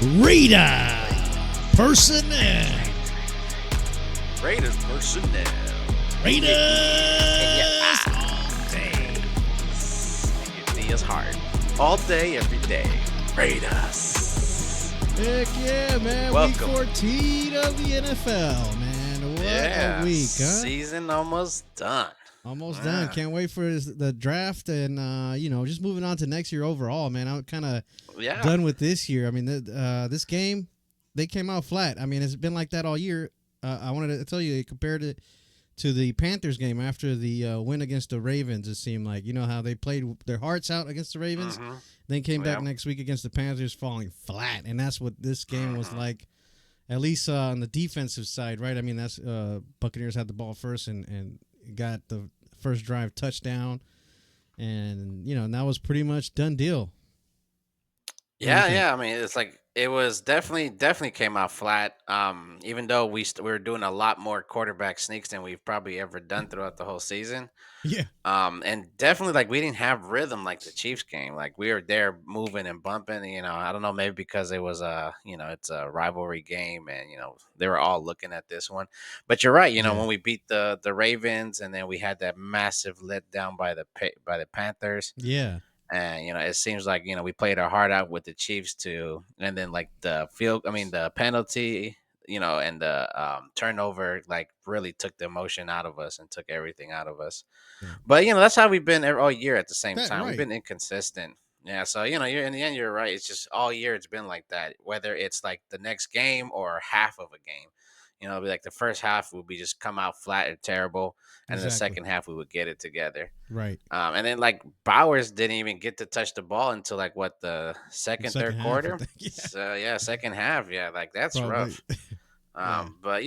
Raider personnel. Raiders personnel. Raiders In your all day. In your ears hard. All day, every day. Raiders. Heck yeah, man. Welcome. Week 14 of the NFL, man. What a week, huh? Season almost done. Almost done. Can't wait for the draft and, just moving on to next year overall, man. I'm kind of done with this year. I mean, this game, they came out flat. I mean, it's been like that all year. I wanted to tell you, compared it to the Panthers game after the win against the Ravens, it seemed like, how they played their hearts out against the Ravens, then came back next week against the Panthers falling flat. And that's what this game was like, at least on the defensive side, right? I mean, that's Buccaneers had the ball first and got the first drive touchdown. And, and that was pretty much done deal. Yeah. I mean, it's like it was definitely came out flat. Even though we were doing a lot more quarterback sneaks than we've probably ever done throughout the whole season. Yeah. And definitely like we didn't have rhythm like the Chiefs game. Like we were there moving and bumping. I don't know, maybe because it was it's a rivalry game, and they were all looking at this one. But you're right. When we beat the Ravens, and then we had that massive letdown by the Panthers. Yeah. And it seems like we played our heart out with the Chiefs too, and then like the penalty, and the turnover like really took the emotion out of us and took everything out of us. Yeah. But that's how we've been all year at the same time. Right. We've been inconsistent. Yeah, so you're in the end, you're right. It's just all year it's been like that. Whether it's like the next game or half of a game. It'll be like the first half would be just come out flat and terrible, and the second half we would get it together. Right. And then like Bowers didn't even get to touch the ball until like the third quarter. So second half. Yeah, like that's rough. But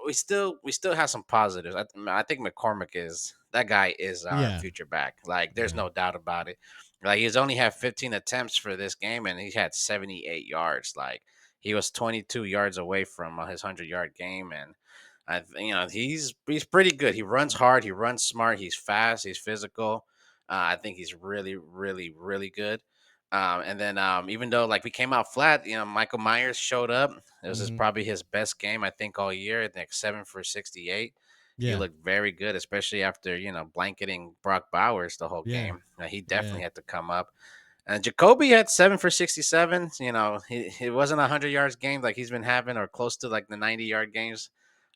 we still have some positives. I think McCormick is our future back. Like there's no doubt about it. Like he's only had 15 attempts for this game, and he had 78 yards. Like he was 22 yards away from his 100-yard game, and he's pretty good. He runs hard, he runs smart, he's fast, he's physical. I think he's really, really, really good. And then even though like we came out flat, Michael Myers showed up. It was probably his best game I think all year. I think 7 for 68. Yeah. He looked very good, especially after blanketing Brock Bowers the whole game. He definitely had to come up. And Jacoby had 7 for 67. It wasn't a 100 yards game like he's been having, or close to like the 90-yard games.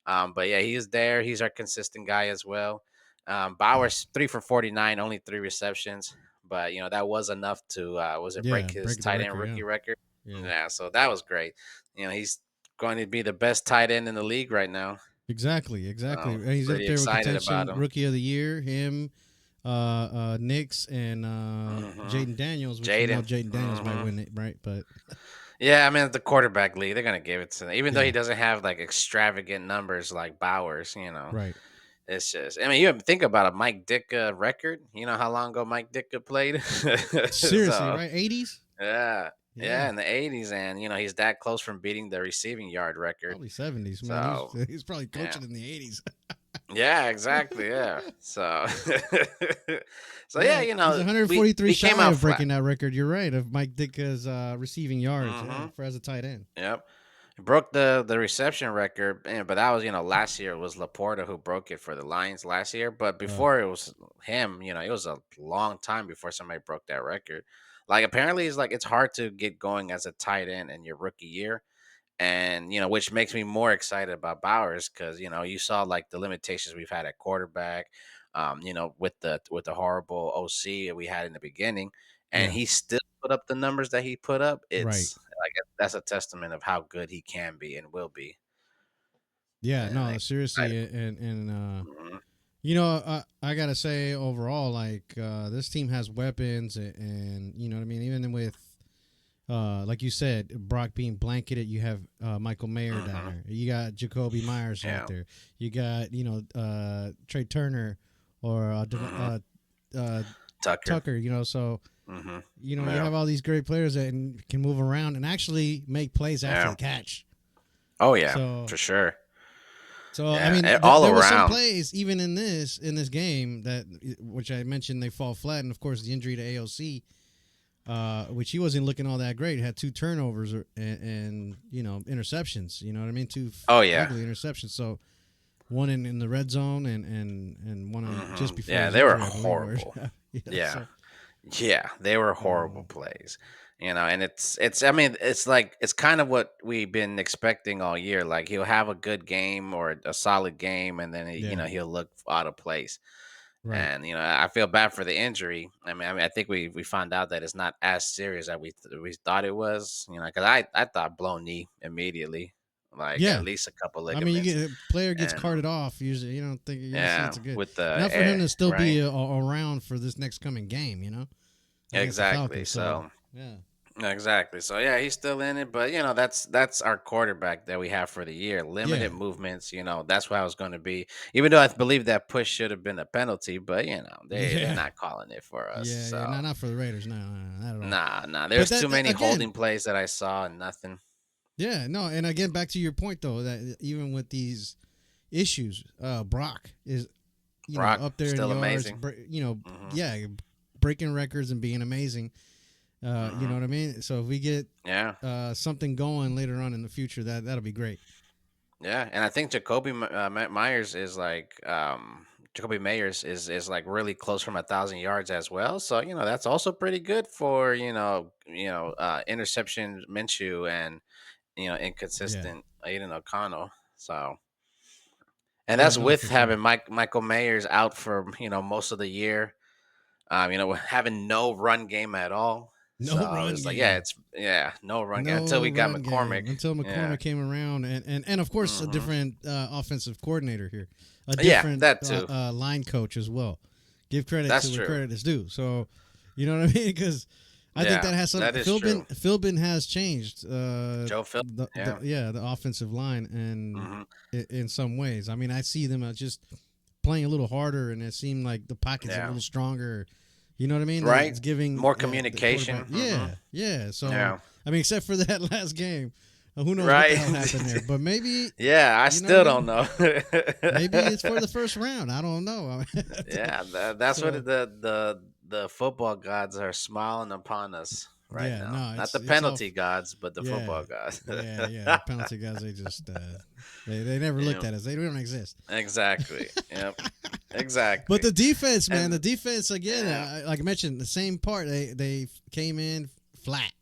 But yeah, he is there. He's our consistent guy as well. Bowers 3 for 49, only 3 receptions. But that was enough to break his tight end rookie record. Yeah, so that was great. He's going to be the best tight end in the league right now. Exactly. He's up there with contention, rookie of the year. Him, Knicks, and Jaden Daniels. Which Jaden Daniels might win it, right? But yeah, I mean the quarterback league, they're gonna give it to him, even though he doesn't have like extravagant numbers like Bowers. Right. It's just, I mean, you think about a Mike Ditka record. You know how long ago Mike Ditka played? Seriously, right? 80s? Yeah, in the 80s, and he's that close from beating the receiving yard record. Probably 70s, man. So, he's probably coaching in the 80s. Yeah, exactly. Yeah. So, he's 143 shy of breaking that record. You're right, of Mike Ditka's receiving yards for as a tight end. Yep. He broke the reception record, but that was last year. It was Laporta who broke it for the Lions last year. But before it was him, it was a long time before somebody broke that record. Like apparently, it's hard to get going as a tight end in your rookie year. And which makes me more excited about Bowers because you saw like the limitations we've had at quarterback, with the horrible OC we had in the beginning, and he still put up the numbers that he put up. It's like that's a testament of how good he can be and will be. Yeah, and seriously, and I gotta say overall, like this team has weapons, and you know what I mean. Even with like you said, Brock being blanketed, you have Michael Mayer down there. You got Jacoby Myers out there. You got Trey Turner or Tucker. So you have all these great players that can move around and actually make plays after the catch. Oh yeah, for sure. So I mean, there were some plays even in this game which I mentioned they fall flat, and of course the injury to AOC. which he wasn't looking all that great. He had 2 turnovers and interceptions. You know what I mean? 2 Oh yeah. ugly interceptions. So one in the red zone and one just before. Yeah, his they were injury, horrible. Yeah. So, Yeah, they were horrible plays. And it's I mean, it's kind of what we've been expecting all year. Like he'll have a good game or a solid game and then yeah, he'll look out of place. right. And I feel bad for the injury. I mean, I think we found out that it's not as serious as we thought it was. Because I thought blown knee immediately, like Yeah. at least a couple I mean, ligaments. a player gets And carted off. Usually, you don't see yeah, it's a good. with the Not for him to still right, be around for this next coming game, against the exactly. Falcons. So So yeah, exactly. So yeah, he's still in it, but that's our quarterback that we have for the year. yeah, Limited movements. That's what I was going to be. Even though I believe that push should have been a penalty, but they're yeah, not calling it for us. yeah. So Not for the Raiders. No, not at all. nah. But There's too many again, holding plays that I saw and nothing. yeah, no. And again, back to your point though, that even with these issues, Brock is Brock up there in still yards. amazing. Hmm. Yeah, breaking records and being amazing. You know Hmm. what I mean? So if we get Yeah, something going later on in the future, that'll be great. yeah, and I think Myers is like Jacoby Myers is like really close from 1,000 yards as well. So that's also pretty good for interception Minshew and Yeah. inconsistent Aiden O'Connell. So and Yeah, that's no, with for sure. having Michael Mayers out for most of the year. Having no run game at all. No So run it's like, yeah, game. it's no run game until No we got run McCormick. game until Yeah. McCormick came around, and of course a Hmm. different offensive coordinator here, a Yeah, different that too. line coach as well. Give credit to That's where true. credit is due. So, you know what I mean? Because I think Yeah, that has some. that is true. Philbin has changed. Joe Phil. Yeah. The offensive line and Hmm. in some ways. I mean, I see them just playing a little harder, and it seemed like the pockets a Yeah. little stronger. You know what I mean? That Right. it's giving More the quarterback. communication. Hmm. Yeah. So Yeah. I mean, except for that last game, who knows what the Right. hell happened there? But maybe Yeah, I you know what I still don't mean. know. Maybe it's for the first round. I don't know. Yeah, that's what So the football gods are smiling upon us right yeah, now. no, Not the it's all penalty gods, but the yeah, football gods. yeah. The penalty guys, they just they never looked Yeah, at us. They don't exist. exactly. Yep. But Exactly. the defense, man, the And defense again, yeah, like I mentioned, the same part. They came in flat,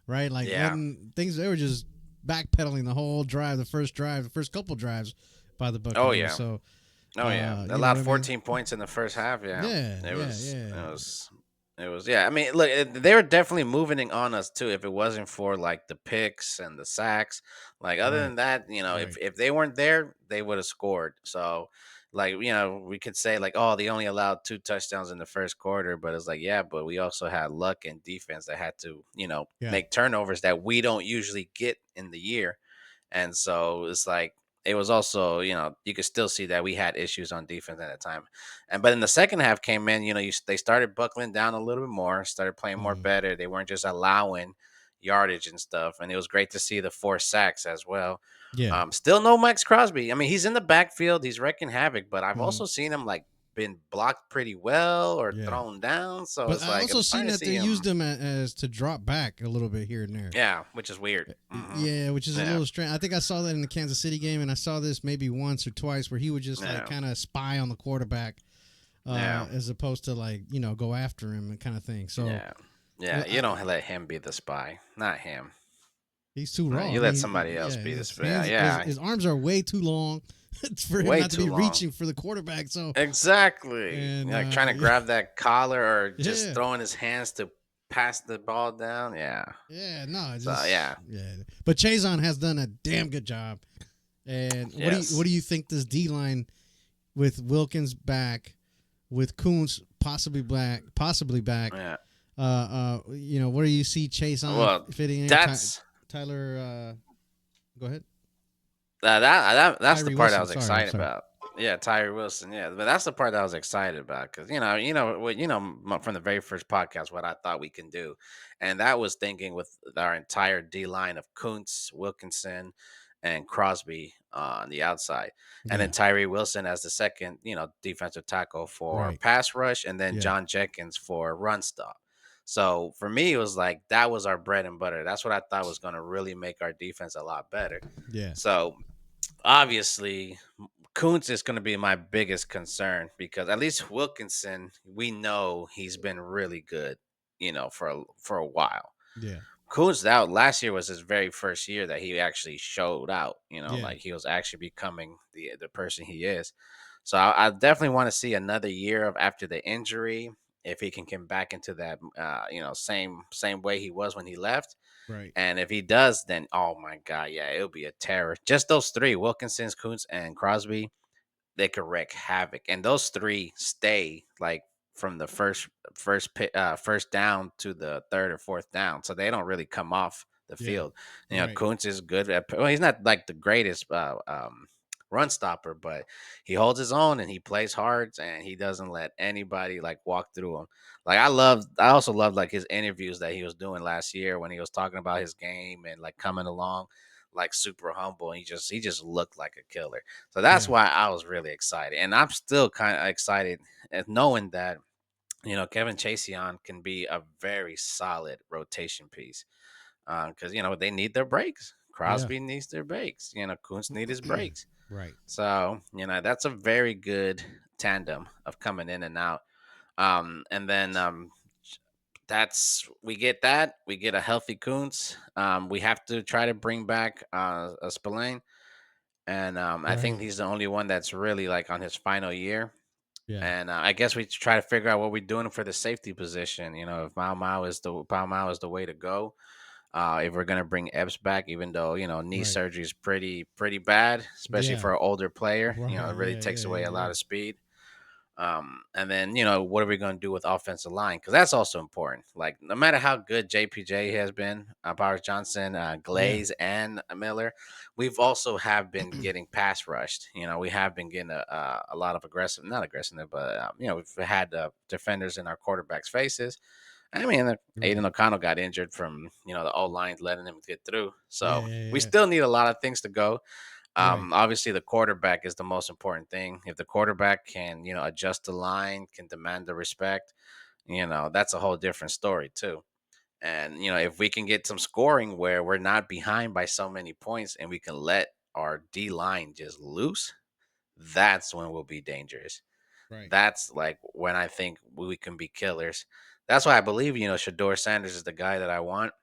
right? Like yeah. things. They were just backpedaling the whole drive, the first couple drives by the Oh Buccaneers. yeah. So, Oh yeah, they you know what allowed I mean? 14 points in the first half. Yeah, Yeah, it yeah, was, it yeah, was, it was. Yeah, I mean, look, they were definitely moving on us too. If it wasn't for like the picks and the sacks, like other right, than that, right. if they weren't there, they would have scored. So, like we could say like, oh, they only allowed 2 touchdowns in the first quarter, but it's like, yeah, but we also had luck and defense that had to Yeah, make turnovers that we don't usually get in the year. And so it's like it was also, you could still see that we had issues on defense at that time. But in the second half came in, they started buckling down a little bit more, started playing more mm, better. They weren't just allowing yardage and stuff. And it was great to see the 4 sacks as well. yeah. Still no Max Crosby. I mean, he's in the backfield, he's wreaking havoc, but I've Mm, also seen him like been blocked pretty well or yeah. thrown down. So But it's I like also I'm seen starting to that they see used him. them as to drop back a little bit here and there. Yeah, which is weird. Hmm. Yeah, which is a Yeah. little strange. I think I saw that in the Kansas City game, and I saw this maybe once or twice where he would just like Yeah. kind of spy on the quarterback, Yeah. as opposed to like go after him and kind of thing. So Yeah. Yeah. You don't let him be the spy. Not him. he's too No, raw. I you let mean, somebody else yeah, be the his spy. Yeah. hands, Yeah. his arms are way too long for him Way not to too be long. reaching for the quarterback. So Exactly. and Like trying to yeah, grab that collar or just yeah, throwing his hands to pass the ball down. Yeah. yeah, no, So just yeah. yeah. But Chazon has done a damn good job. And Yes. what do you think this D line with Wilkins back, with Coons possibly back? Yeah. Where do you see Chase on Well, fitting in? that's Tyler, go ahead. that's the Tyree part I Wilson. was Sorry, I'm excited sorry. about. Yeah, Tyree Wilson. Yeah, but that's the part that I was excited about because from the very first podcast what I thought we can do, and that was thinking with our entire D line of Kuntz, Wilkinson, and Crosby on the outside, and then Yeah, Tyree Wilson as the second defensive tackle for right. pass rush, and then Yeah, John Jenkins for run stop. So for me, it was like that was our bread and butter. That's what I thought was going to really make our defense a lot better. Yeah. So obviously, Kuntz is going to be my biggest concern because at least Wilkinson, we know he's been really good, for a while. Yeah. Kuntz out last year was his very first year that he actually showed out. Yeah. Like he was actually becoming the person he is. So I definitely want to see another year of after the injury if he can come back into that same way he was when he left. Right. And if he does, then oh my god, yeah, it'll be a terror. Just those three, Wilkinson, Kuntz, and Crosby, they could wreak havoc. And those three stay like from the first down to the third or fourth down, so they don't really come off the Yeah. field. Right. Kuntz is good at. Well, he's not like the greatest run stopper, but he holds his own and he plays hard and he doesn't let anybody like walk through him. Like I also loved like his interviews that he was doing last year when he was talking about his game and like coming along like super humble. And he just looked like a killer. So that's Yeah. why I was really excited. And I'm still kind of excited at knowing that, Kevin Chaseon can be a very solid rotation piece. Because, they need their breaks. Yeah. Crosby needs their breaks. Kuntz need his breaks. Right. So, that's a very good tandem of coming in and out. And then we get that. We get a healthy Kuntz. We have to try to bring back a Spillane. And I think Right. he's the only one that's really like on his final year. Yeah. And I guess we try to figure out what we're doing for the safety position. If Mao Mao is the way to go. If we're gonna bring Epps back, even though knee Right. surgery is pretty bad, especially Yeah. for an older player. Right. It really Yeah. takes Yeah. away Yeah. a lot Yeah. of speed. And then what are we going to do with offensive line? Because that's also important. Like no matter how good JPJ has been, Powers Johnson, Yeah. Glaze, and Miller, we've also have been getting pass rushed. We have been getting a lot of aggressive, not aggressive, but we've had defenders in our quarterbacks' faces. I mean, Aiden Right. O'Connell got injured from the O line letting him get through. Yeah. So Yeah. we Yeah. still need a lot of things to go. Right. Obviously, the quarterback is the most important thing. If the quarterback can, adjust the line, can demand the respect, that's a whole different story too. And if we can get some scoring where we're not behind by so many points, and we can let our D line just loose, that's when we'll be dangerous. Right. That's like when I think we can be killers. That's why I believe Shador Sanders is the guy that I want,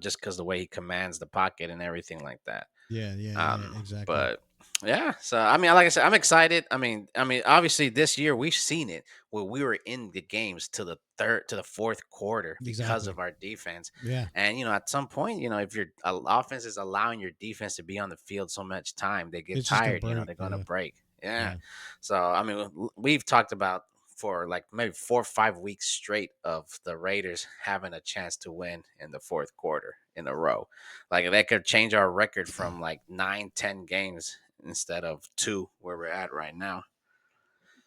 just because the way he commands the pocket and everything like that. Yeah. Yeah. Yeah. Um, Exactly. but yeah, so I mean, like I said, I'm excited. Obviously, this year we've seen it where we were in the games to the fourth quarter because Exactly. of our defense. Yeah. And at some point, if your offense is allowing your defense to be on the field so much time, they get It's just gonna tired. break. They're gonna Yeah. break. Yeah. Yeah. So we've talked about for like maybe 4 or 5 weeks straight of the Raiders having a chance to win in the fourth quarter in a row. Like that could change our record from like 9, 10 games instead of two where we're at right now.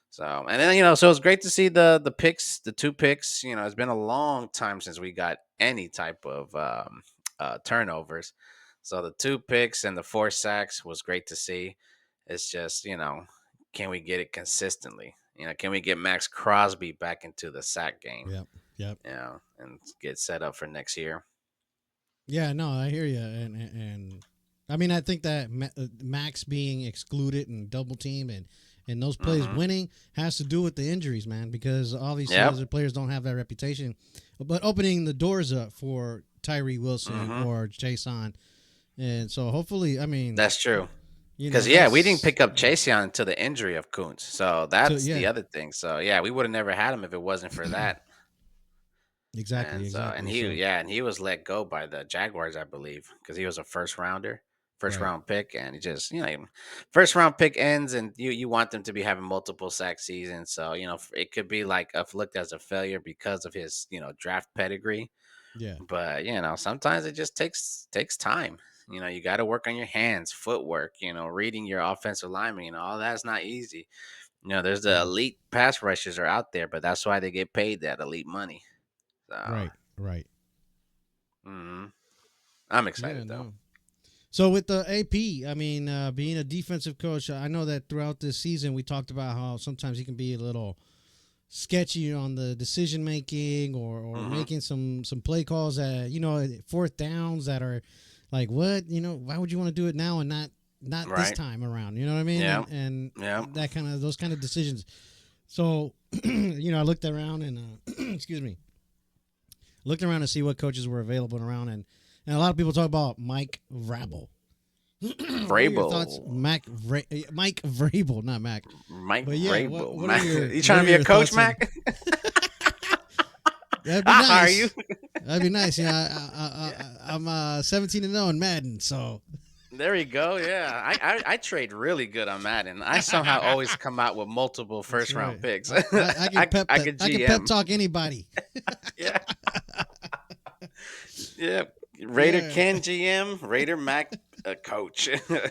So and then so it's great to see the picks, the two picks. It's been a long time since we got any type of turnovers. So the two picks and the 4 sacks was great to see. It's just can we get it consistently? Can we get Max Crosby back into the sack game? Yep. Yep. And get set up for next year. Yeah. No, I hear you, and I mean, I think that Max being excluded and double team and those plays Mm-hmm. winning has to do with the injuries, man, because obviously Yep. other players don't have that reputation. But opening the doors up for Tyree Wilson Mm-hmm. or Jason, and so hopefully, I mean, That's true. Because we didn't that's pick up Chaseon until the injury of Kuntz, so so that's the yeah, other thing. So yeah, we would have never had him if it wasn't for that. exactly, And exactly. So he was let go by the Jaguars, I believe, because he was a first right, round pick, and he just first round pick ends, and you want them to be having multiple sack seasons, so it could be like looked as a failure because of his draft pedigree. yeah, But sometimes it just takes time. You got to work on your hands, footwork. Reading your offensive lineman. All that's not easy. There's the yeah, elite pass rushers are out there, but that's why they get paid that elite money. So, right, right. mhm. I'm Yeah, excited though. no. So with the AP, I mean, being a defensive coach, I know that throughout this season we talked about how sometimes he can be a little sketchy on the decision making or making some play calls that fourth downs that are like what why would you want to do it now and not this time around, you know what I mean? Yeah. And that kind of those kind of decisions. So I looked around and excuse me, looked around to see what coaches were available around, and a lot of people talk about Mike Vrabel. Vrabel. Thoughts? Mike Vrabel, not Mac. Mike Vrabel. What are you trying to be a coach, Mac? That'd be nice. Are you? That'd be nice. I'm 17-0 in Madden, so. There you go. Yeah, I trade really good on Madden. I somehow always come out with multiple first round picks. I can pep talk anybody. Yeah. Yeah. Raider Ken GM, Raider Mac coach.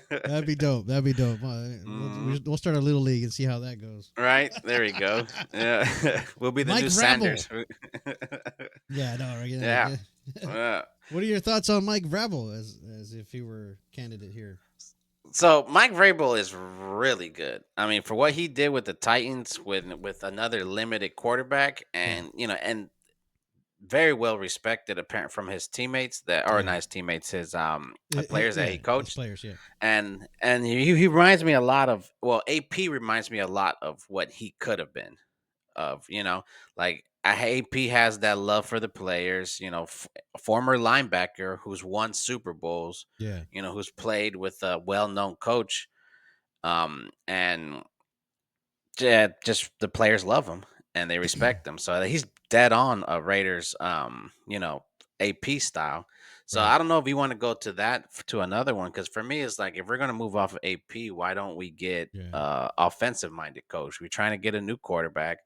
That'd be dope. We'll start a little league and see how that goes. Right. There we go. Yeah. We'll be the Mike new Vrabel. Sanders. Yeah, no, right. Yeah. What are your thoughts on Mike Vrabel as if he were candidate here? So Mike Vrabel is really good. I mean, for what he did with the Titans with another limited quarterback, and and very well respected apparent from his teammates that are nice teammates, his players that he coached. Players, yeah. And he reminds me a lot of AP reminds me a lot of what he could have been. Like AP has that love for the players, former linebacker who's won Super Bowls, who's played with a well-known coach, and just the players love him and they respect him. So he's dead on a Raiders, AP style. So I don't know if you want to go to another one, because for me it's like if we're gonna move off of AP, why don't we get offensive minded coach? We're trying to get a new quarterback.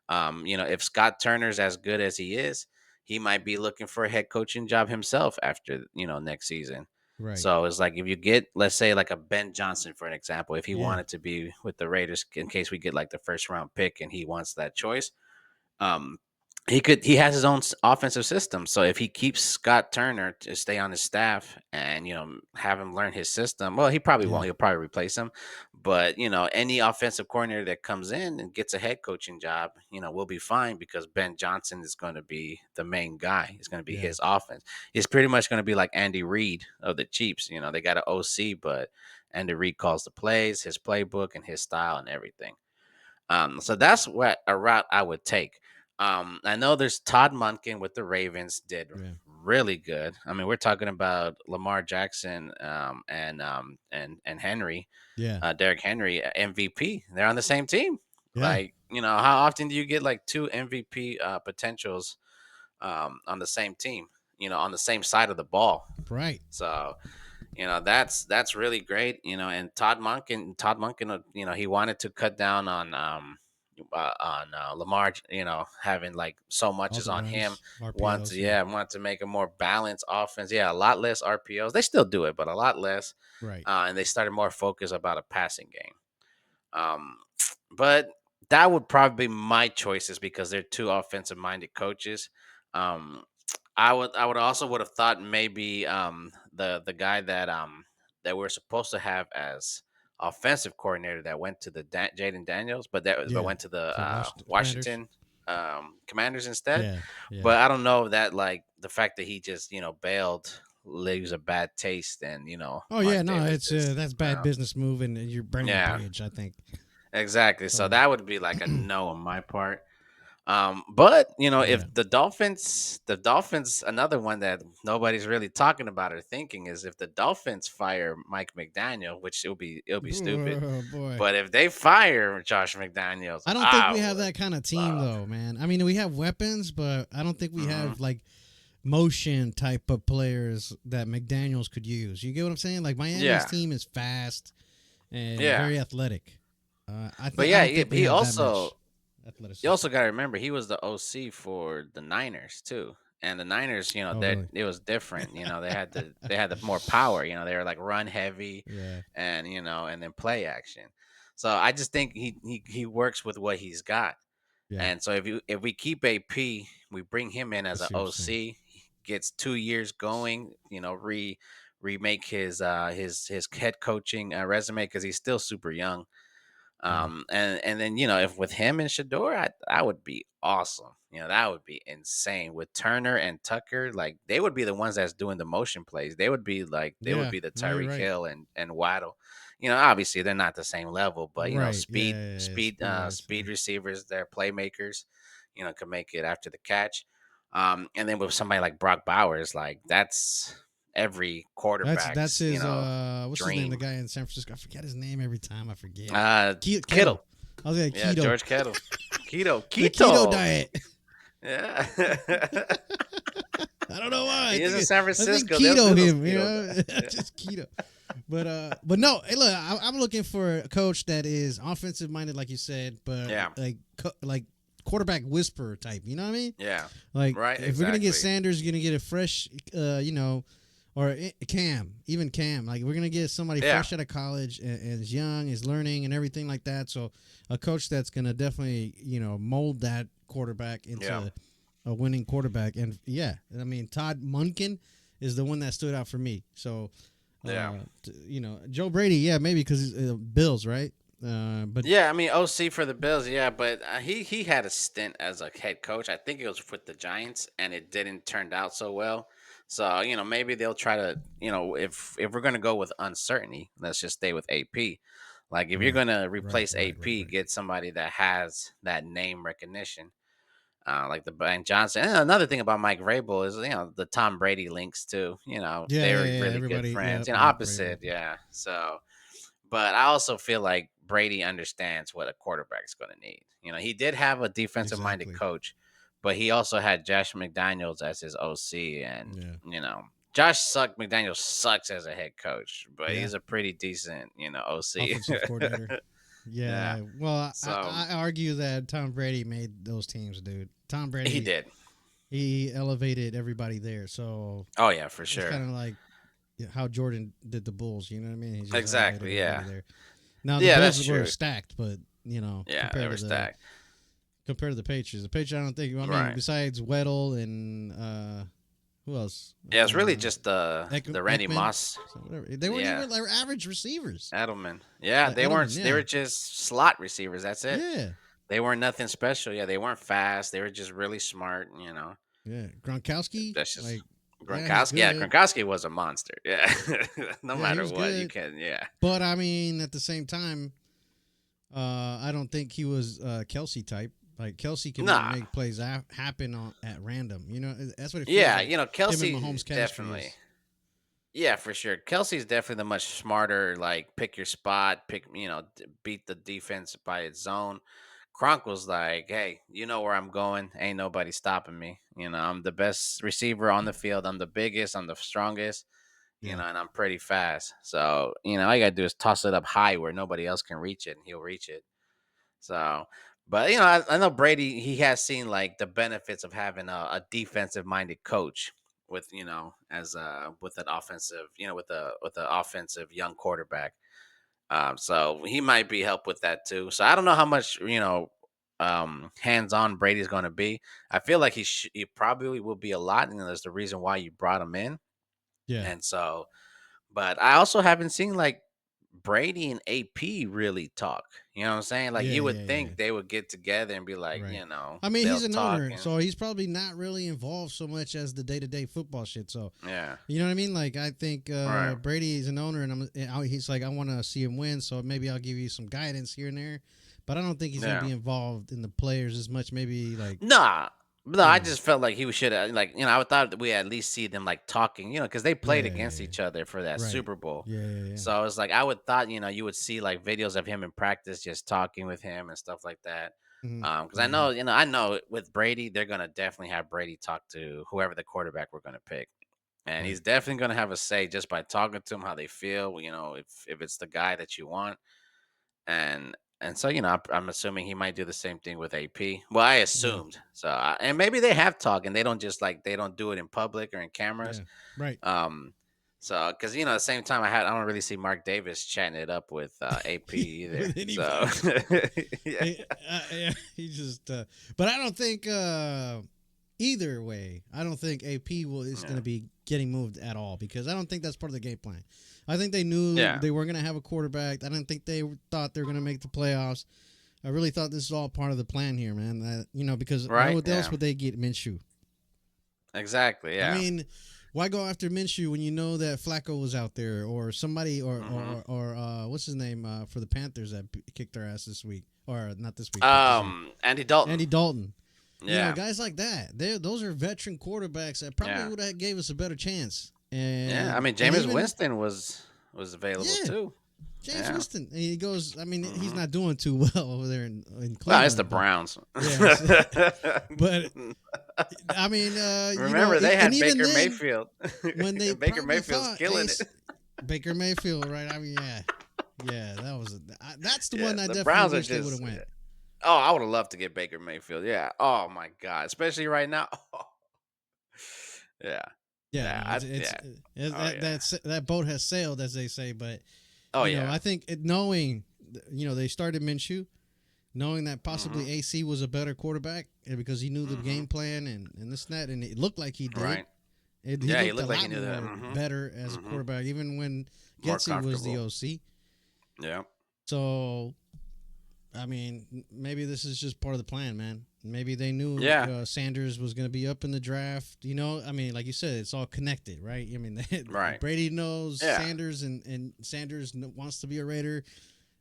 If Scott Turner's as good as he is, he might be looking for a head coaching job himself after next season. Right. So it's like if you get, let's say, like a Ben Johnson, for an example, if he wanted to be with the Raiders in case we get like the first round pick and he wants that choice, he has his own offensive system. So if he keeps Scott Turner to stay on his staff and have him learn his system, well, he probably won't. He'll probably replace him. But any offensive coordinator that comes in and gets a head coaching job, will be fine, because Ben Johnson is going to be the main guy. It's going to be his offense. It's pretty much going to be like Andy Reid of the Chiefs. They got an OC, but Andy Reid calls the plays, his playbook, and his style and everything. So that's what a route I would take. I know there's Todd Monken with the Ravens did really good. I mean, we're talking about Lamar Jackson and Henry, Derrick Henry, MVP. They're on the same team. Yeah. Like, how often do you get like two MVP potentials on the same team? On the same side of the ball. Right. So, that's really great. And Todd Monken, he wanted to cut down on Lamar, having like so much is on him. Want to make a more balanced offense. Yeah, a lot less RPOs. They still do it, but a lot less. Right. And they started more focused about a passing game. But that would probably be my choices because they're two offensive minded coaches. I would also would have thought maybe the guy that we're supposed to have as offensive coordinator that went to the Jaden Daniels, but went to the Washington Commanders instead. Yeah. But I don't know that, like, the fact that he just bailed leaves a bad taste, and that's bad business move, and you're burning the bridge, I think. Exactly. So that would be like a no on my part. But if the Dolphins, another one that nobody's really talking about or thinking is if the Dolphins fire Mike McDaniel, which it'll be stupid. Oh, boy. But if they fire Josh McDaniels, I don't think we have that kind of team though, man. I mean, we have weapons, but I don't think we have like motion type of players that McDaniels could use. You get what I'm saying? Like Miami's team is fast and very athletic. He also. You also got to remember he was the OC for the Niners too, and the Niners, it was different. They had the more power. They were like run heavy, and and then play action. So I just think he works with what he's got, and so if we keep AP, we bring him in as an OC, he gets 2 years going. Remake his head coaching resume because he's still super young. And then if with him and Shador, I would be awesome. That would be insane with Turner and Tucker. Like they would be the ones that's doing the motion plays. They would be like the No, you're Tyreek right. Hill and Waddle. Obviously they're not the same level, but Right. speed receivers, they're playmakers. Can make it after the catch. And then with somebody like Brock Bowers, like that's every That's quarterback's his what's dream. his name? The guy in San Francisco. I forget his name every time. I forget. Kittle. I was like keto. George Kittle. Keto. The keto diet. Yeah. I don't know why. He is in San Francisco. I think keto him, just keto. But no. Hey, look, I'm looking for a coach that is offensive minded, like you said, but like quarterback whisperer type. You know what I mean? Yeah. Like right. If we're gonna get Sanders, you're gonna get a fresh, or Cam, even Cam. Like we're gonna get somebody fresh out of college and is young, is learning, and everything like that. So a coach that's gonna definitely mold that quarterback into a winning quarterback. And I mean Todd Monken is the one that stood out for me. So Joe Brady, maybe because Bills, right? But I mean OC for the Bills, but he had a stint as a head coach. I think it was with the Giants, and it didn't turn out so well. So maybe they'll try to if we're gonna go with uncertainty, let's just stay with AP. Like if you're gonna replace AP, get somebody that has that name recognition, like the Ben Johnson. And another thing about Mike Vrabel is the Tom Brady links too. They're really good friends. Opposite, So. But I also feel like Brady understands what a quarterback's going to need. He did have a defensive-minded coach, but he also had Josh McDaniels as his OC, and Josh McDaniels sucks as a head coach, but he's a pretty decent, OC. Offensive coordinator. Yeah. Well, so, I argue that Tom Brady made those teams, dude. Tom Brady. He did. He elevated everybody there. So. Oh yeah, for sure. It's kind of like how Jordan did the Bulls, you know what I mean? Exactly, yeah. There. Now the Bulls were stacked, but they were stacked. Compared to the Patriots, I don't think. I mean, besides Weddle and who else? Yeah, it's really just the Randy Moss. They weren't even like average receivers. Edelman, they weren't. They were just slot receivers. That's it. Yeah, they weren't nothing special. Yeah, they weren't fast. They were just really smart. Yeah, Gronkowski. That's just. Gronkowski was a monster. Yeah, no matter what, you can. Yeah, but I mean, at the same time, I don't think he was Kelsey type. Like Kelsey can make plays happen at random. That's what it feels like. Kelsey definitely. Yeah, for sure. Kelsey's definitely the much smarter. Like pick your spot, beat the defense by its zone. Gronk was like, hey, you know where I'm going. Ain't nobody stopping me. I'm the best receiver on the field. I'm the biggest. I'm the strongest, and I'm pretty fast. So, all you got to do is toss it up high where nobody else can reach it, and he'll reach it. So, but, I know Brady, he has seen, like, the benefits of having a defensive-minded coach with, with an offensive, with an offensive young quarterback. So he might be help with that too. So I don't know how much hands-on Brady's going to be. I feel like he probably will be a lot, and that's the reason why you brought him in. Yeah. And so, but I also haven't seen like Brady and AP really talk. You know what I'm saying? Like you would think they would get together and be like, I mean, he's an owner, so he's probably not really involved so much as the day-to-day football shit. So you know what I mean? Like I think Brady is an owner, and he's like, I want to see him win, so maybe I'll give you some guidance here and there. But I don't think he's gonna be involved in the players as much. Maybe like No, I just felt like he should have, like, I thought that we at least see them like talking, because they played against each other for that Super Bowl. Yeah. So I was like, I would thought, you would see like videos of him in practice, just talking with him and stuff like that. Because I know with Brady, they're gonna definitely have Brady talk to whoever the quarterback we're gonna pick, and he's definitely gonna have a say just by talking to them how they feel. If it's the guy that you want, and so, I'm assuming he might do the same thing with AP. Well, I assumed. So, and maybe they have talk and they don't just they don't do it in public or in cameras. Yeah. Right. So, because, at the same time, I don't really see Mark Davis chatting it up with AP either. So, he just, but I don't think, either way, I don't think AP is going to be getting moved at all because I don't think that's part of the game plan. I think they knew they weren't going to have a quarterback. I didn't think they thought they were going to make the playoffs. I really thought this was all part of the plan here, man. Because why else would they get Minshew? Exactly, yeah. I mean, why go after Minshew when you know that Flacco was out there or somebody or what's his name for the Panthers that kicked their ass this week or not this week? Andy Dalton. Andy Dalton. Yeah, guys like that. Those are veteran quarterbacks that probably would have gave us a better chance. And I mean, Jameis Winston was available too. James Winston. And he goes. I mean, he's not doing too well over there in Cleveland. Well, it's the Browns. But I mean, remember they had Baker Mayfield. When they Baker Mayfield's killing it. Baker Mayfield, right? I mean, that was that's the one I definitely Browns wish they would have went. Oh, I would have loved to get Baker Mayfield. Yeah. Oh my God, especially right now. Yeah. Yeah. That boat has sailed, as they say. But I think knowing, they started Minshew, knowing that possibly AC was a better quarterback because he knew the game plan and this and that, and it looked like he did. Right. He looked like he knew that. Better as a quarterback, even when Getsy was the OC. Yeah. So, I mean, maybe this is just part of the plan, man. Maybe they knew Sanders was going to be up in the draft. I mean, like you said, it's all connected, right? I mean, Brady knows Sanders, and Sanders wants to be a Raider.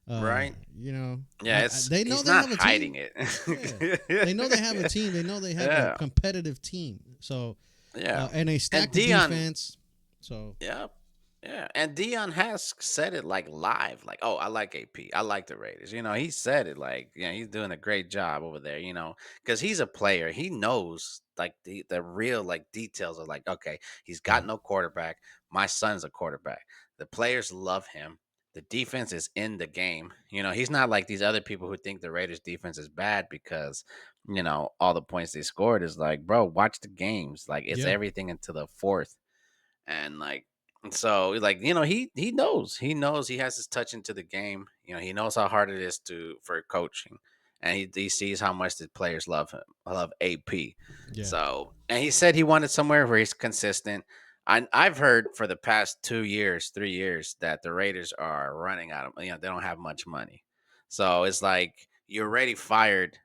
Right. They know he's they not have a hiding team. it. They know they have a team. They know they have a competitive team. So, and a stacked defense. So, yeah. And Dion has said it like live, like, "Oh, I like AP. I like the Raiders." He said it like, he's doing a great job over there. Because he's a player. He knows like the real like details of like, okay, he's got no quarterback. My son's a quarterback. The players love him. The defense is in the game. He's not like these other people who think the Raiders defense is bad because, all the points they scored is like, bro, watch the games. Like it's everything into the fourth. And like, so like, he knows he has his touch into the game. He knows how hard it is for coaching. And he sees how much the players love him. I love AP. Yeah. So, and he said he wanted somewhere where he's consistent. I've heard for the past 3 years that the Raiders are running out of, they don't have much money. So it's like you already fired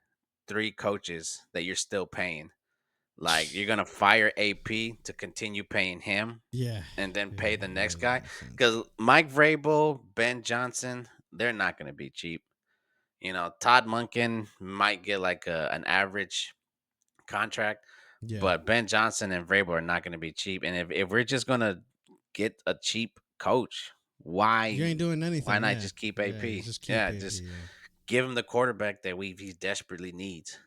3 coaches that you're still paying. Like you're gonna fire AP to continue paying him, and then pay the next guy because Mike Vrabel, Ben Johnson, they're not gonna be cheap. Todd Monken might get like an average contract. Yeah. But Ben Johnson and Vrabel are not going to be cheap. And if we're just going to get a cheap coach, why you ain't doing anything? Why not just keep AP? Just give him the quarterback that he desperately needs,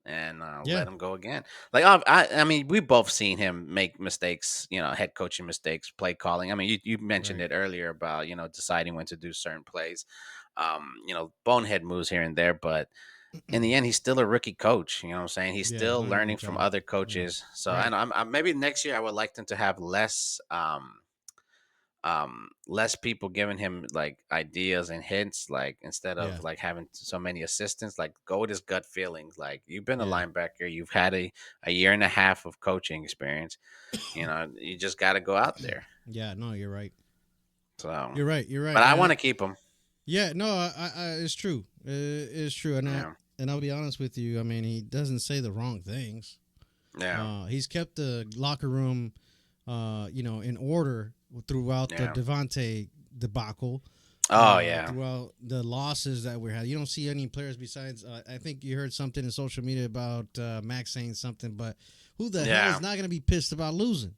and let him go again. Like I mean, we both seen him make mistakes. Head coaching mistakes, play calling. I mean, you mentioned it earlier about deciding when to do certain plays. Bonehead moves here and there, but in the end, he's still a rookie coach. You know what I'm saying? He's still learning from other coaches. Yeah. So, and I'm maybe next year I would like them to have less people giving him like ideas and hints, like instead of like having so many assistants, like go with his gut feelings. Like you've been a linebacker, you've had a year and a half of coaching experience. You just got to go out there. Yeah, no, you're right. So you're right. But I want to keep him. Yeah, no, I it's true. It's true, and I'll be honest with you. I mean, he doesn't say the wrong things. Yeah, he's kept the locker room, in order throughout the Devontae debacle. Throughout the losses that we had, you don't see any players besides. I think you heard something in social media about Max saying something, but who the hell is not going to be pissed about losing?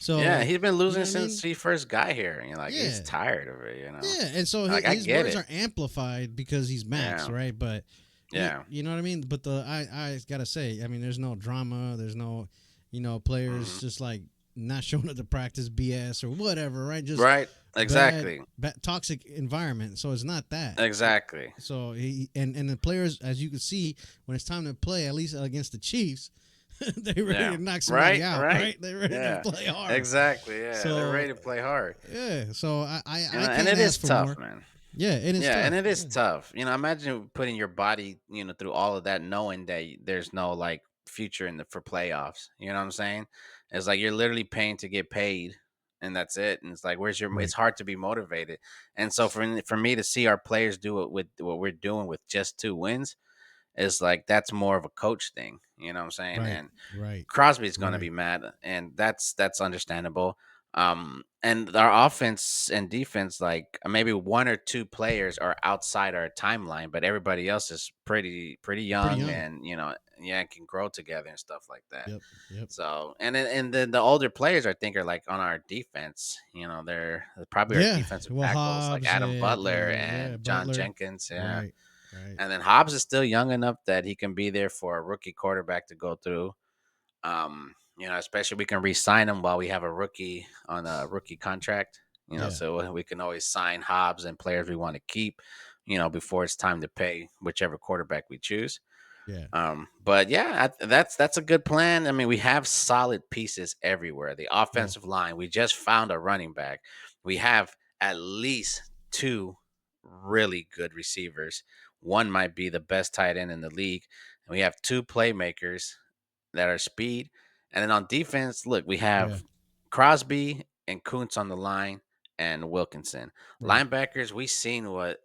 So he's been losing since he first got here. And he's tired of it, Yeah, and so his words are amplified because he's Max, right? But you know what I mean. But I gotta say, I mean, there's no drama. There's no, players just like not showing up to practice BS or whatever, right? Just exactly. Bad, toxic environment. So it's not that exactly. So and the players, as you can see, when it's time to play, at least against the Chiefs. They ready to knock somebody out, right? They ready to play hard. Exactly, yeah. So, they're ready to play hard. Yeah, so I and it is tough, man. Yeah, it is tough. And it is tough. Imagine putting your body, through all of that, knowing that there's no like future for playoffs. You know what I'm saying? It's like you're literally paying to get paid, and that's it. And it's like, where's your? Right. It's hard to be motivated. And so for me to see our players do it with what we're doing with just 2 wins, is like that's more of a coach thing. You know what I'm saying? Right. And Right. Crosby's going to Right. be mad, and that's understandable. And our offense and defense, like maybe 1 or 2 players are outside our timeline, but everybody else is pretty Pretty young, young. and yeah, can grow together and stuff like that. Yep. Yep. So, and then the older players I think are like on our defense. They're probably our Yeah. defensive Well, tackles like Hobbs Adam and Butler yeah, and John Butler. Jenkins. Yeah. Right. Right. And then Hobbs is still young enough that he can be there for a rookie quarterback to go through. Especially we can re-sign him while we have a rookie on a rookie contract. Yeah. So we can always sign Hobbs and players we want to keep. Before it's time to pay whichever quarterback we choose. Yeah. But yeah, that's a good plan. I mean, we have solid pieces everywhere. The Yeah. offensive line, we just found a running back. We have at least 2 really good receivers. One might be the best tight end in the league. And we have 2 playmakers that are speed. And then on defense, look, we Yeah. have Crosby and Kuntz on the line and Wilkinson. Right. Linebackers, we've seen what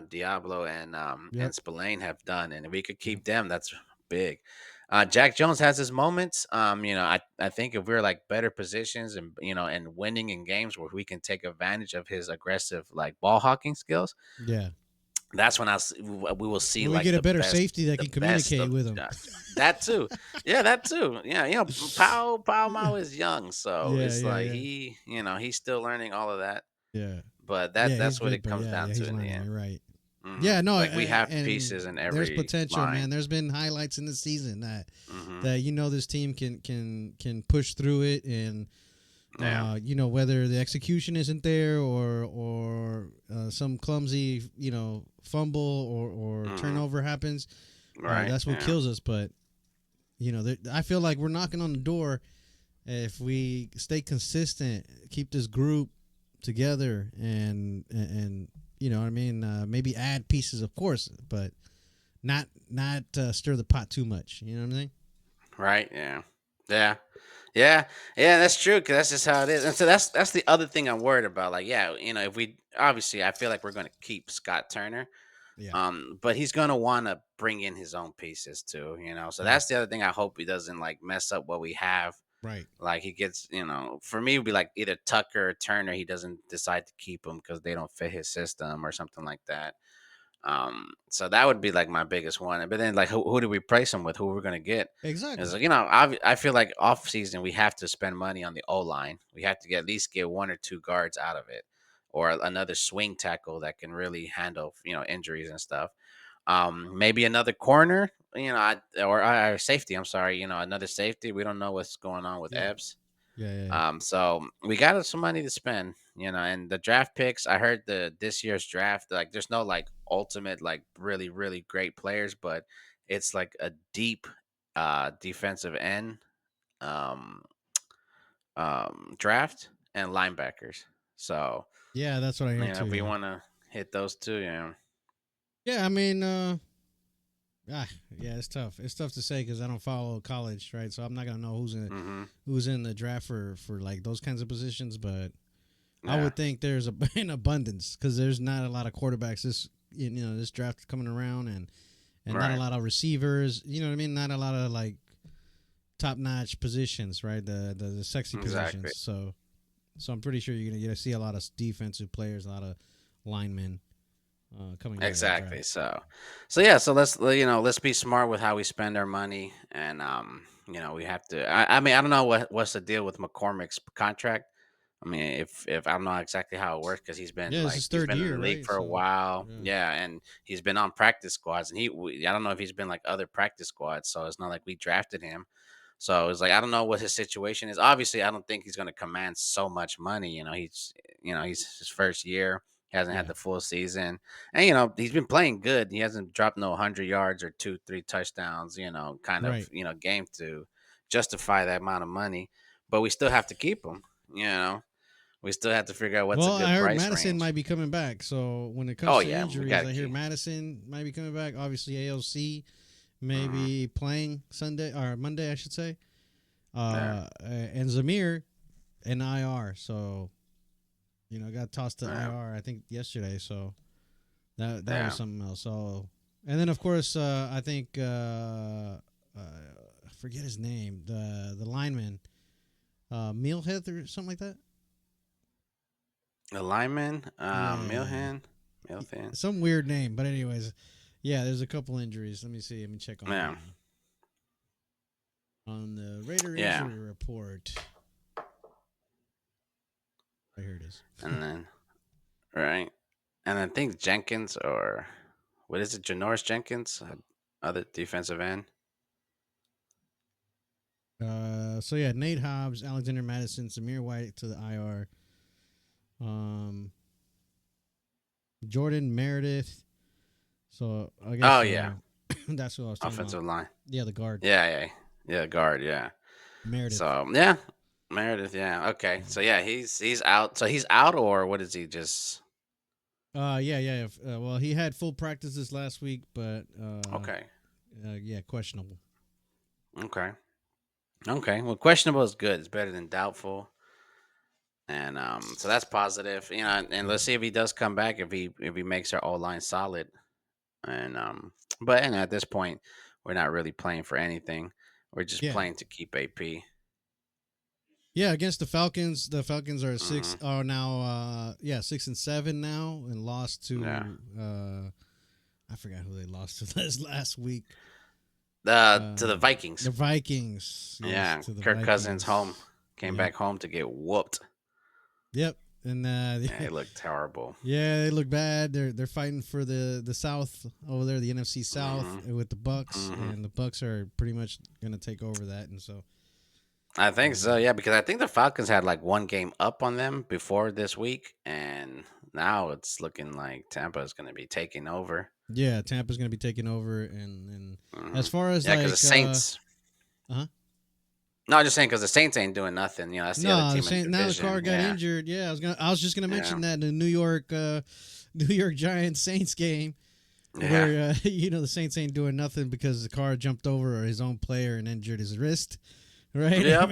Diablo and Yep. Spillane have done, and if we could Yep. keep them, that's big. Jack Jones has his moments. I think if we're like better positions and winning in games where we can take advantage of his aggressive like ball hawking skills, Yeah. that's when we will see When we like get a better safety that the can best communicate of with him. that too. Yeah, that too. Yeah, Pao Mao is young, so Yeah. it's Yeah. like Yeah. he's still learning all of that. Yeah. But Yeah. He's that's what good, it but comes yeah. down Yeah. to He's in the learning. end. You're right. Hmm. Yeah, no, Like we have and pieces in there's every potential, man. line. There's been highlights in the season that Hmm. this team can push through it, and Yeah. whether the execution isn't there or some clumsy fumble or Hmm. turnover happens, Right. that's what Yeah. kills us. But I feel like we're knocking on the door if we stay consistent, keep this group together, and you know what I mean. Maybe add pieces, of course, but not stir the pot too much. You know what I mean? Right. Yeah. Yeah. Yeah. Yeah. That's true. Cause that's just how it is. And so that's the other thing I'm worried about. Like, yeah, if we obviously, I feel like we're going to keep Scott Turner. Yeah. But he's gonna want to bring in his own pieces too. So Yeah. that's the other thing. I hope he doesn't like mess up what we have. Right. Like he gets, for me, it would be like either Tucker or Turner. He doesn't decide to keep them because they don't fit his system or something like that. So that would be like my biggest one. But then, like, who do we replace him with? Who we're gonna get? Because Exactly. I feel like off season we have to spend money on the O line. We have to at least get 1 or 2 guards out of it, or another swing tackle that can really handle injuries and stuff. Maybe another corner, or safety. I'm sorry, another safety. We don't know what's going on with Yeah. Ebbs. Yeah. Yeah. So we got some money to spend, and the draft picks. I heard this year's draft, like there's no like ultimate like really really great players, but it's like a deep defensive end um draft and linebackers. So Yeah. That's what I hear too. if we Yeah. want to hit those two, Yeah. I mean, yeah, it's tough. It's tough to say because I don't follow college, right? So I'm not gonna know mm-hmm. who's in the draft for like those kinds of positions. But I Yeah, would think there's an abundance because there's not a lot of quarterbacks this draft coming around, and not a right, lot of receivers. You know what I mean? Not a lot of like top notch positions, right? The sexy exactly. positions. So I'm pretty sure you're gonna see a lot of defensive players, a lot of linemen coming out of that Exactly. draft. So yeah. So let's be smart with how we spend our money, and we have to. I mean, I don't know what's the deal with McCormick's contract. I mean, if I don't know exactly how it works because Yeah, this is he's third been in year, the league right? for a So while, yeah, yeah, and he's been on practice squads, and I don't know if he's been like other practice squads, so it's not like we drafted him. So it's like I don't know what his situation is. Obviously, I don't think he's going to command so much money. He's his first year. He hasn't had yeah, the full season, and he's been playing good. He hasn't dropped no 100 yards or 2-3 touchdowns. Kind of right. game to justify that amount of money. But we still have to keep him. You know, we still have to figure out what's a Well, I good heard price Madison range. might be coming back. So when it Oh comes to yeah, we injuries, got I to hear keep. Madison might be coming back. Obviously, AOC maybe playing Sunday or Monday, I should say. And Zamir in IR. So, got tossed to IR, I think, yesterday. So that was something else. So, and then, of course, I think, I forget his name, the lineman, Mealhead or something like that. The lineman, Milhan. Some weird name. But anyways, yeah, there's a couple injuries. Let me see. Let me check on the Raider injury report. Right, here it is. And then, right. And I think Jenkins, or what is it? Janoris Jenkins, other defensive end. So yeah, Nate Hobbs, Alexander Madison, Samir White to the IR. Jordan Meredith. So I guess. Oh yeah, that's what I was talking offensive about. line. Yeah, the guard. Yeah, guard. Yeah, Meredith. So yeah, Meredith. Yeah, okay. So yeah, he's out. So he's out, or what is he just? Yeah. Well, he had full practices last week, but okay. Yeah, questionable. Okay. Well, questionable is good. It's better than doubtful. And so that's positive, and let's see if he does come back, if he makes our O line solid. And but at this point, we're not really playing for anything. We're just playing to keep AP. Yeah, against the Falcons. The Falcons are 6 are now 6-7 now, and lost to I forgot who they lost to this last week. To the Vikings. The Vikings. Yes, yeah, Kirk Cousins came back home to get whooped. Yep, and it looked terrible. Yeah, they look bad. They're fighting for the South over there, the NFC South with the Bucks, and the Bucks are pretty much going to take over that, and so. I think so, yeah, because I think the Falcons had like one game up on them before this week, and now it's looking like Tampa is going to be taking over. Yeah, Tampa's going to be taking over, and as far as because the Saints. No, I'm just saying because the Saints ain't doing nothing. That's the other team in the division. Now the car got injured. Yeah, I was just going to mention that in the New York Giants Saints game, where the Saints ain't doing nothing because the car jumped over his own player and injured his wrist. Right? Yep.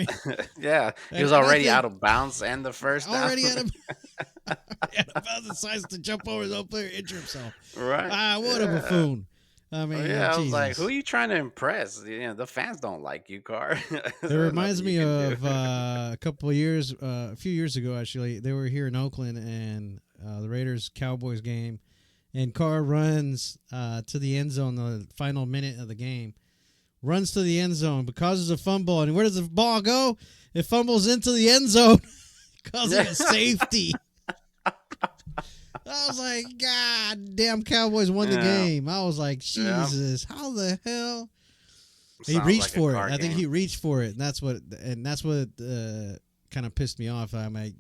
Yeah. He was already out of bounds and the first down. Already out of bounds, decides to jump over his own player, injure himself. Right. What a buffoon. I mean, I was like, who are you trying to impress? The fans don't like you, Carr. It reminds me of a few years ago, actually. They were here in Oakland, and the Raiders-Cowboys game, and Carr runs to the end zone the final minute of the game. Runs to the end zone, but causes a fumble. And where does the ball go? It fumbles into the end zone, causing a safety. I was like, God damn, Cowboys won the game. I was like, Jesus, how the hell? He reached for it. I think he reached for it, and that's what kind of pissed me off. I'm like,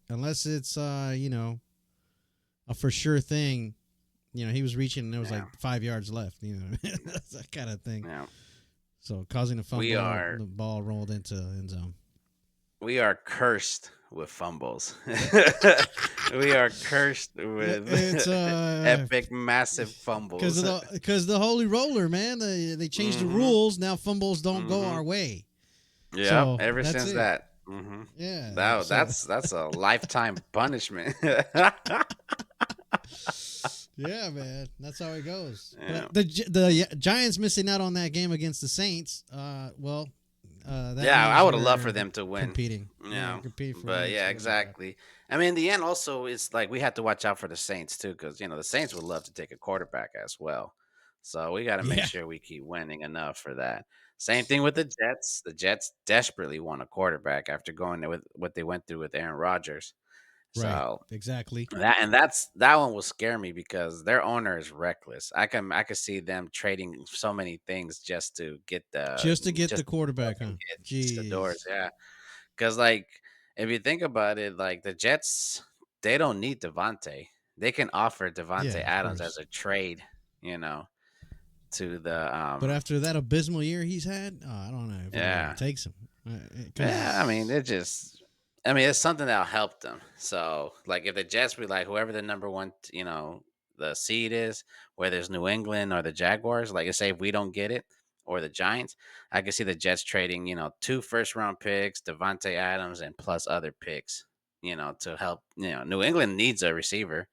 unless it's a for sure thing. He was reaching, and there was like 5 yards left. That's that kind of thing. Yeah. So causing a fumble, the ball rolled into the end zone. We are cursed with fumbles. We are cursed with epic, massive fumbles. Because the Holy Roller, man, they changed the rules. Now fumbles don't go our way. Yeah, so ever since that. Mm-hmm. Yeah, that's a lifetime punishment. Yeah, man, that's how it goes. Yeah. But the Giants missing out on that game against the Saints. I would have loved for them to win. Competing, but exactly. I mean, in the end, also, it's like we have to watch out for the Saints too, because the Saints would love to take a quarterback as well. So we got to make sure we keep winning enough for that. Same thing with the Jets. The Jets desperately want a quarterback after going with what they went through with Aaron Rodgers. So exactly that one will scare me because their owner is reckless. I can see them trading so many things just to get the quarterback. The doors, yeah. Because if you think about it, the Jets, they don't need Devontae. They can offer Devontae Adams as a trade, to the. But after that abysmal year he's had, I don't know if it takes him. I mean, it's something that'll help them. So, if the Jets be whoever the number one, the seed is, whether it's New England or the Jaguars. Like I say, if we don't get it, or the Giants, I can see the Jets trading, 2 first-round picks, Devontae Adams, and plus other picks, to help. New England needs a receiver,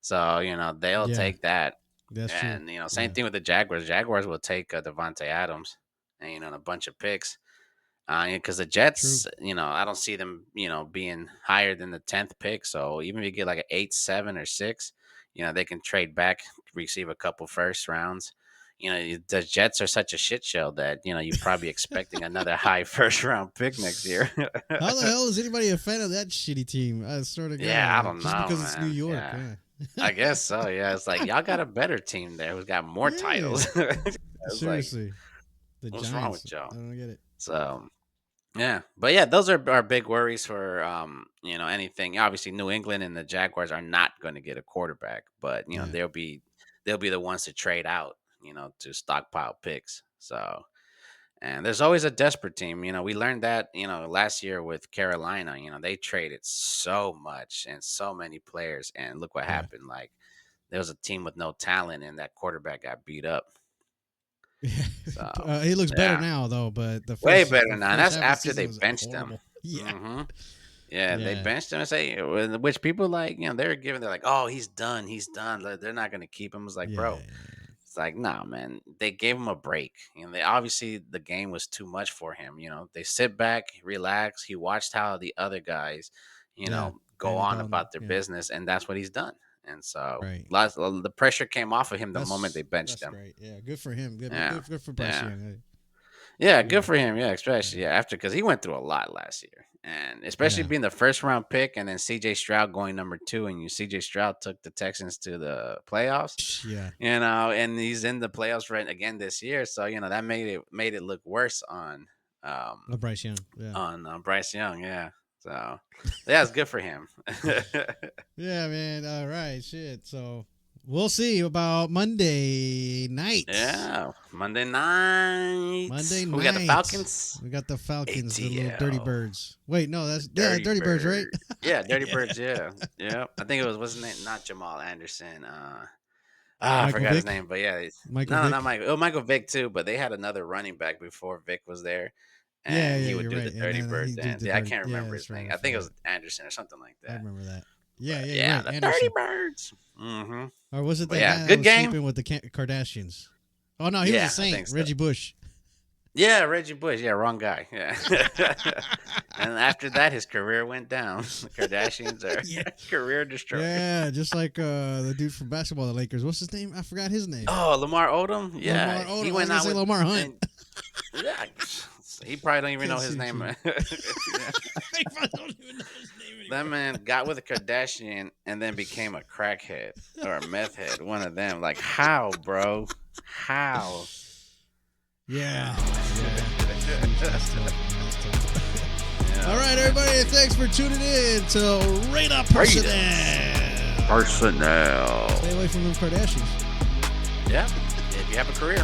so they'll take that. That's and true. Same thing with the Jaguars. Jaguars will take Devontae Adams and a bunch of picks. Because the Jets, I don't see them, being higher than the 10th pick. So even if you get like an 8, 7, or 6, they can trade back, receive a couple first rounds. The Jets are such a shit show that you're probably expecting another high first round pick next year. How the hell is anybody a fan of that shitty team? I sort of I don't know. Just because man. it's New York. Yeah. I guess so. Yeah, it's like y'all got a better team there who's got more titles. Seriously, the what's Giants, wrong with y'all? I don't get it. So. Yeah, but yeah, those are our big worries for anything. Obviously, New England and the Jaguars are not going to get a quarterback, but they'll be the ones to trade out, to stockpile picks. So, and there's always a desperate team. We learned that last year with Carolina. They traded so much and so many players, and look what happened. Like there was a team with no talent, and that quarterback got beat up. So, he looks better now, though. But way better now. That's after they benched him. Yeah. Mm-hmm. Yeah, they benched him. Which people like, they're like, oh, he's done. He's done. They're not going to keep him. It's like, bro, it's like, nah, man. They gave him a break. They obviously the game was too much for him. They sit back, relax. He watched how the other guys, go on about their business, and that's what he's done. And so the pressure came off of him the moment they benched him. Great. Yeah, good for him. Good for Bryce Young. Yeah, good for him. Yeah, especially because he went through a lot last year, and especially being the first round pick, and then C.J. Stroud going number 2, and C.J. Stroud took the Texans to the playoffs. Yeah, and he's in the playoffs right again this year, so that made it look worse on Bryce Young. Yeah. On Bryce Young. Yeah. So, yeah, it's good for him. Yeah, man. All right, shit. So, we'll see about Monday night. Yeah, Monday night. We got the Falcons. We got the Falcons, the little Dirty Birds. Wait, no, that's Dirty Birds, right? Yeah, Dirty Birds. Yeah. I think it was his name? Not Jamal Anderson. I forgot his name, but yeah, not Michael. Oh, Michael Vick too. But they had another running back before Vick was there. And he would do the Dirty Bird dance. I can't remember his name. I think it was Anderson or something like that. I remember that. Yeah. The Dirty Birds. Mm-hmm. Or was it the guy that was sleeping with the Kardashians? Oh, no, he was a Saint. Reggie Bush. Yeah, Reggie Bush. Yeah, wrong guy. Yeah. And after that, his career went down. The Kardashians are career destroyed. Yeah, just like the dude from basketball, the Lakers. What's his name? I forgot his name. Oh, Lamar Odom? Yeah. Lamar Odom. He went out with Lamar Hunt. Yeah. He probably don't even know his name. That man got with a Kardashian and then became a crackhead or a meth head. One of them. Like, how, bro? How? Yeah. All right, everybody. Thanks for tuning in to Radar Personnel. Personnel. Stay away from them Kardashians. Yeah. If you have a career.